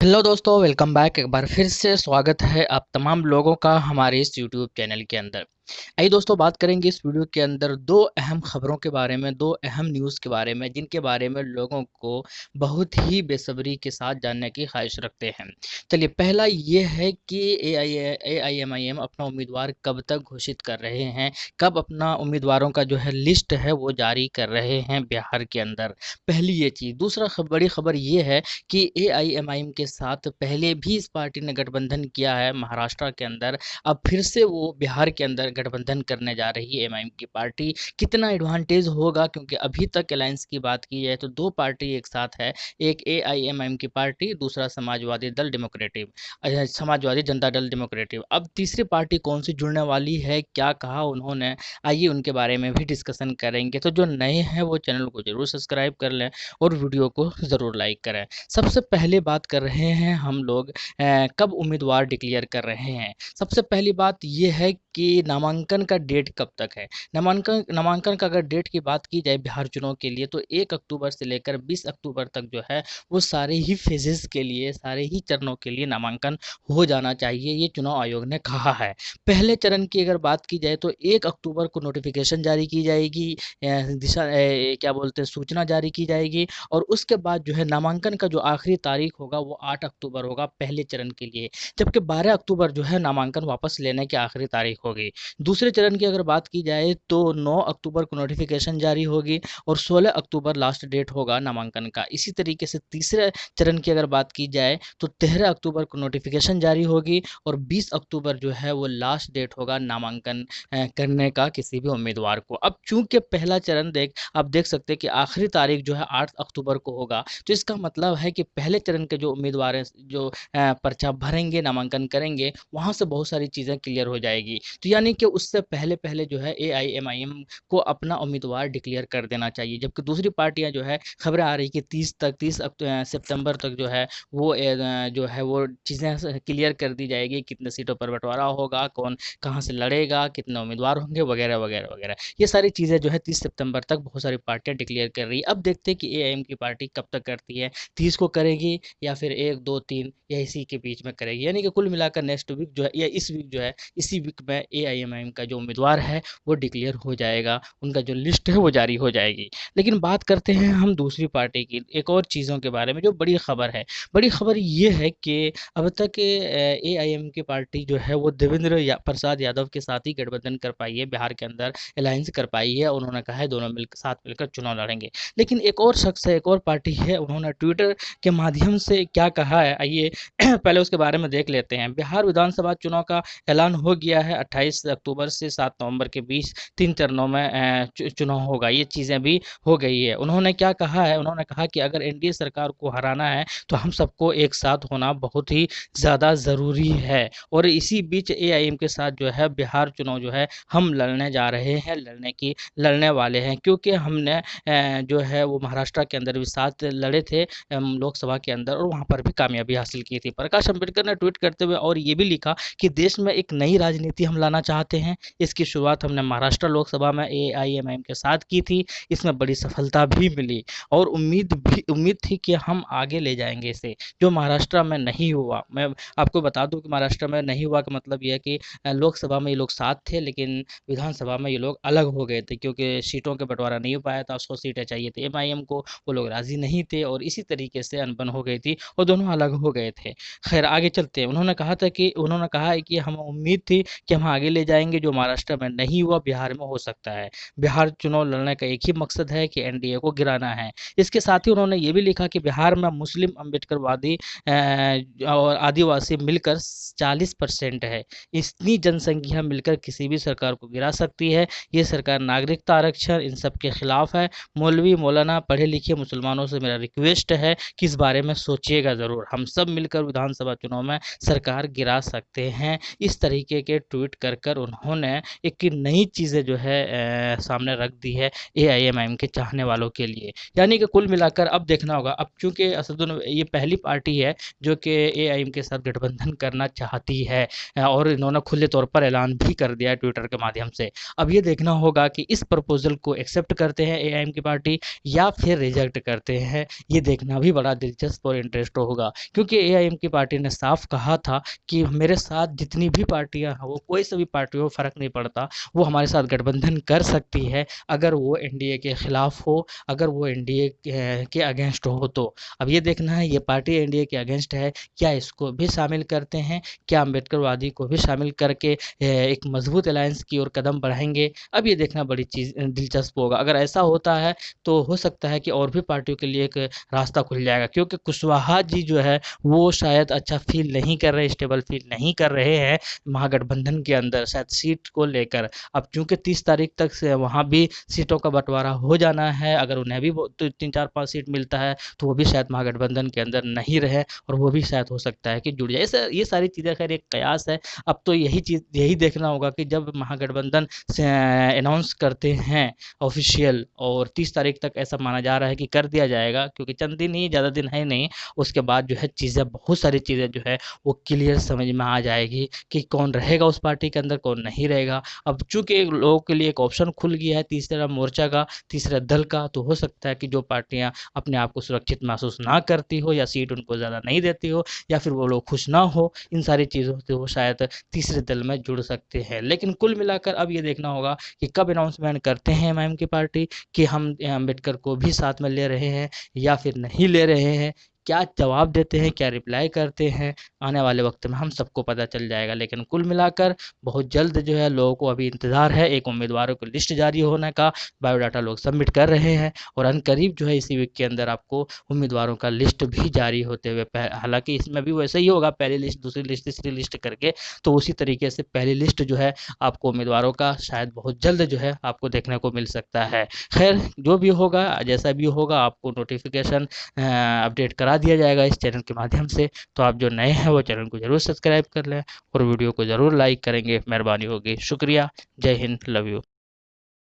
Hello दोस्तों, welcome back. एक बार फिर से स्वागत है आप तमाम लोगों का हमारे इस यूट्यूब चैनल के अंदर। आइए दोस्तों, बात करेंगे इस वीडियो के अंदर दो अहम खबरों के बारे में, दो अहम न्यूज़ के बारे में, जिनके बारे में लोगों को बहुत ही बेसब्री के साथ जानने की ख्वाहिश रखते हैं। चलिए, पहला ये है कि एआईएमआईएम अपना उम्मीदवार कब तक घोषित कर रहे हैं, कब अपना उम्मीदवारों का जो है लिस्ट है वो जारी कर रहे हैं बिहार के अंदर। पहली ये चीज़। दूसरा बड़ी खबर ये है कि एआईएमआईएम के साथ पहले भी इस पार्टी ने गठबंधन किया है महाराष्ट्र के अंदर। अब फिर से वो बिहार के अंदर गठबंधन करने जा रही है एमआईएम की पार्टी। कितना एडवांटेज होगा, क्योंकि अभी तक अलायंस की बात की जाए तो दो पार्टी एक साथ है। एक एआईएमआईएम की पार्टी, दूसरा समाजवादी जनता दल डेमोक्रेटिव। अब तीसरी पार्टी कौन सी जुड़ने वाली है, क्या कहा उन्होंने, आइए उनके बारे में भी डिस्कशन करेंगे। तो जो नए हैं वो चैनल को जरूर सब्सक्राइब कर लें और वीडियो को ज़रूर लाइक करें। सबसे पहले बात कर रहे हैं हम लोग कब उम्मीदवार डिक्लेयर कर रहे हैं। सबसे पहली बात ये है कि नामांकन का डेट कब तक है। नामांकन का अगर डेट की बात की जाए बिहार चुनाव के लिए, तो 1 अक्टूबर से लेकर 20 अक्टूबर तक जो है वो सारे ही फेजेस के लिए, सारे ही चरणों के लिए नामांकन हो जाना चाहिए, ये चुनाव आयोग ने कहा है। पहले चरण की अगर बात की जाए तो 1 अक्टूबर को नोटिफिकेशन जारी की जाएगी, क्या बोलते हैं, सूचना जारी की जाएगी। और उसके बाद जो है नामांकन का जो आखिरी तारीख होगा वो 8 अक्टूबर होगा पहले चरण के लिए, जबकि 12 अक्टूबर जो है नामांकन वापस लेने की आखिरी तारीख होगी। दूसरे चरण की अगर बात की जाए तो 9 अक्टूबर को नोटिफिकेशन जारी होगी और 16 अक्टूबर लास्ट डेट होगा नामांकन का। इसी तरीके से तीसरे चरण की अगर बात की जाए तो 13 अक्टूबर को नोटिफिकेशन जारी होगी और 20 अक्टूबर जो है वो लास्ट डेट होगा नामांकन करने का किसी भी उम्मीदवार को। अब चूंकि पहला चरण आप देख सकते हैं कि आखिरी तारीख जो है 8 अक्टूबर को होगा, तो इसका मतलब है कि पहले चरण के जो उम्मीदवार हैं, जो पर्चा भरेंगे, नामांकन करेंगे, वहाँ से बहुत सारी चीज़ें क्लियर हो जाएगी। तो यानी कि उससे पहले पहले जो है एआईएमआईएम को अपना उम्मीदवार डिक्लेयर कर देना चाहिए। जबकि दूसरी पार्टियां जो है, खबरें आ रही कि 30 सितंबर तक जो है वो जो है वो चीज़ें क्लियर कर दी जाएगी, कितने सीटों पर बंटवारा होगा, कौन कहाँ से लड़ेगा, कितने उम्मीदवार होंगे, वगैरह वगैरह वगैरह। ये सारी चीज़ें जो है 30 सितंबर तक बहुत सारी पार्टियां डिक्लेयर कर रही है। अब देखते हैं कि एआईएम की पार्टी कब तक करती है, 30 को करेगी या फिर 1, 2, 3 या इसी के बीच में करेगी। यानी कि कुल मिलाकर नेक्स्ट वीक जो है या इस वीक जो है, इसी वीक में एआईएमआईएम का जो उम्मीदवार है वो डिक्लेयर हो जाएगा, उनका जो लिस्ट है वो जारी हो जाएगी। लेकिन बात करते हैं हम दूसरी पार्टी की एक और चीज़ों के बारे में जो बड़ी खबर है। बड़ी खबर ये है कि अब तक एआईएम की पार्टी जो है वो प्रसाद यादव के साथ ही गठबंधन कर पाई है बिहार के अंदर, अलायंस कर पाई है। उन्होंने कहा है दोनों साथ मिलकर चुनाव लड़ेंगे। लेकिन एक और शख्स है, एक और पार्टी है, उन्होंने ट्विटर के माध्यम से क्या कहा है, आइए पहले उसके बारे में देख लेते हैं। बिहार विधानसभा चुनाव का ऐलान हो गया है। 28 अक्टूबर से 7 नवंबर के बीच 3 चरणों में चुनाव होगा। ये चीज़ें भी हो गई है। उन्होंने क्या कहा है, उन्होंने कहा कि अगर एनडीए सरकार को हराना है तो हम सबको एक साथ होना बहुत ही ज़्यादा ज़रूरी है। और इसी बीच एआईएम के साथ जो है बिहार चुनाव जो है हम लड़ने जा रहे हैं, लड़ने वाले हैं, क्योंकि हमने जो है वो महाराष्ट्र के अंदर भी साथ लड़े थे लोकसभा के अंदर, और वहाँ पर भी कामयाबी हासिल की थी। प्रकाश अंबेडकर ने ट्वीट करते हुए और ये भी लिखा कि देश में एक नई राजनीति हम लाना चाहते हैं। इसकी शुरुआत हमने महाराष्ट्र लोकसभा में एआईएमआईएम के साथ की थी। इसमें बड़ी सफलता भी मिली और उम्मीद थी कि हम आगे ले जाएंगे इसे, जो महाराष्ट्र में नहीं हुआ। मैं आपको बता दूं कि महाराष्ट्र में नहीं हुआ का मतलब यह है कि लोकसभा में ये लोग साथ थे, लेकिन विधानसभा में ये लोग अलग हो गए थे, क्योंकि सीटों के बंटवारा नहीं हो पाया था। 100 सीटें चाहिए थी एमआईएम को, वो लोग राजी नहीं थे और इसी तरीके से अनबन हो गई थी और दोनों अलग हो गए थे। खैर, आगे चलते हैं। उन्होंने कहा है कि हमें उम्मीद थी कि हम आगे ले जाएंगे, जो महाराष्ट्र में नहीं हुआ बिहार में हो सकता है। बिहार चुनाव लड़ने का एक ही मकसद है कि एनडीए को गिराना है। इसके साथ ही उन्होंने ये भी लिखा कि बिहार में मुस्लिम, अम्बेडकरवादी और आदिवासी मिलकर 40% है। इतनी जनसंख्या मिलकर किसी भी सरकार को गिरा सकती है। ये सरकार नागरिकता आरक्षण इन सब के खिलाफ है। मौलवी मौलाना पढ़े लिखे मुसलमानों से मेरा रिक्वेस्ट है कि इस बारे में सोचिएगा ज़रूर। हम सब मिलकर विधानसभा चुनाव में सरकार गिरा सकते हैं। इस तरीके के ट्वीट कर उन्होंने एक नई चीज़ें जो है सामने रख दी है एआईएमआईएम के चाहने वालों के लिए। यानी कि कुल मिलाकर अब देखना होगा, अब चूँकि असदुद्दीन ये पहली पार्टी है जो कि एआईएम के साथ गठबंधन करना चाहती है और इन्होंने खुले तौर पर ऐलान भी कर दिया है ट्विटर के माध्यम से। अब ये देखना होगा कि इस प्रपोज़ल को एक्सेप्ट करते हैं एआईएम की पार्टी या फिर रिजेक्ट करते हैं, ये देखना भी बड़ा दिलचस्प और इंटरेस्ट होगा। क्योंकि एआईएम की पार्टी ने साफ कहा था कि मेरे साथ जितनी भी पार्टियाँ हैं, वो कोई सी भी पार्टी हो, फ़र्क नहीं पड़ता, वो हमारे साथ गठबंधन कर सकती है अगर वो एनडीए के खिलाफ हो, अगर वो एनडीए के अगेंस्ट हो तो। अब ये देखना है ये पार्टी एनडीए के अगेंस्ट है, क्या इसको भी शामिल करते हैं, क्या अम्बेडकरवादी को भी शामिल करके एक मजबूत अलायंस की ओर कदम बढ़ाएंगे। अब ये देखना बड़ी चीज़ दिलचस्प होगा। अगर ऐसा होता है तो हो सकता है कि और भी पार्टियों के लिए एक रास्ता खुल जाएगा, क्योंकि कुशवाहा जी जो है वो शायद अच्छा फील नहीं कर रहे, स्टेबल फील नहीं कर रहे हैं महागठबंधन के अंदर शायद सीट को लेकर। अब चूंकि 30 तारीख तक से वहाँ भी सीटों का बंटवारा हो जाना है, अगर उन्हें भी 3-4-5 सीट मिलता है तो वो भी शायद महागठबंधन के अंदर नहीं रहे और वो भी शायद हो सकता है कि जुड़ जाए। ये सारी चीज़ें खैर एक कयास है। अब तो यही देखना होगा कि जब महागठबंधन से अनाउंस करते हैं ऑफिशियल, और 30 तारीख तक ऐसा माना जा रहा है कि कर दिया जाएगा, क्योंकि चंद दिन ही, ज़्यादा दिन है नहीं, उसके बाद जो है चीज़ें, बहुत सारी चीज़ें जो है वो क्लियर समझ में आ जाएगी कि कौन रहेगा उस पार्टी के अंदर, कौन नहीं रहेगा। अब चूंकि लोगों के लिए एक ऑप्शन खुल गया है तीसरा मोर्चा का, तीसरे दल का, तो हो सकता है कि जो पार्टियां अपने आप को सुरक्षित महसूस ना करती हो या सीट उनको ज़्यादा नहीं देती हो या फिर वो लोग खुश ना हो इन सारी चीज़ों से, वो शायद तीसरे दल में जुड़ सकते हैं। लेकिन कुल मिलाकर अब ये देखना होगा कि कब अनाउंसमेंट करते हैं एमआईएम की पार्टी कि हम अम्बेडकर को भी साथ में ले रहे हैं या फिर नहीं ले रहे हैं। क्या जवाब देते हैं, क्या रिप्लाई करते हैं, आने वाले वक्त में हम सबको पता चल जाएगा। लेकिन कुल मिलाकर बहुत जल्द जो है लोगों को अभी इंतज़ार है एक उम्मीदवारों की लिस्ट जारी होने का। बायोडाटा लोग सबमिट कर रहे हैं और अनकरीब जो है इसी वीक के अंदर आपको उम्मीदवारों का लिस्ट भी जारी होते हुए, हालांकि इसमें भी वैसे ही होगा, पहली लिस्ट, दूसरी लिस्ट, तीसरी लिस्ट करके, तो उसी तरीके से पहली लिस्ट जो है आपको उम्मीदवारों का शायद बहुत जल्द जो है आपको देखने को मिल सकता है। खैर जो भी होगा, जैसा भी होगा, आपको नोटिफिकेशन अपडेट करा दिया जाएगा इस चैनल के माध्यम से। तो आप जो नए हैं वो चैनल को जरूर सब्सक्राइब कर लें और वीडियो को ज़रूर लाइक करेंगे, मेहरबानी होगी। शुक्रिया, जय हिंद, लव यू।